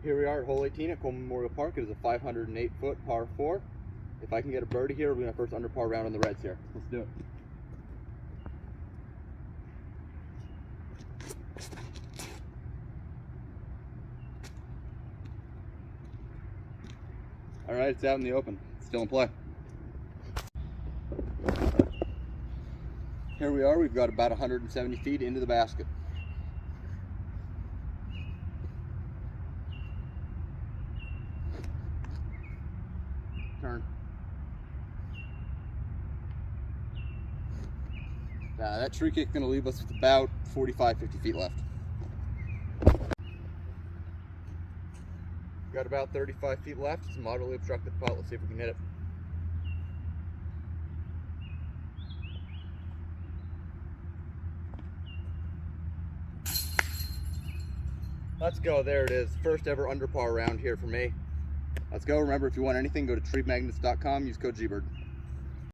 Here we are at hole 18 at Coleman Memorial Park. It is a 508-foot par 4. If I can get a birdie here, we're going to first under par round on the reds here. Let's do it. All right, it's out in the open. It's still in play. Here we are. We've got about 170 feet into the basket. Turn. That tree kick's going to leave us with about 45-50 feet left. Got about 35 feet left. It's a moderately obstructed putt. Let's see if we can hit it. Let's go. There it is. First ever under par round here for me. Let's go. Remember, if you want anything, go to treemagnets.com. Use code GBIRD.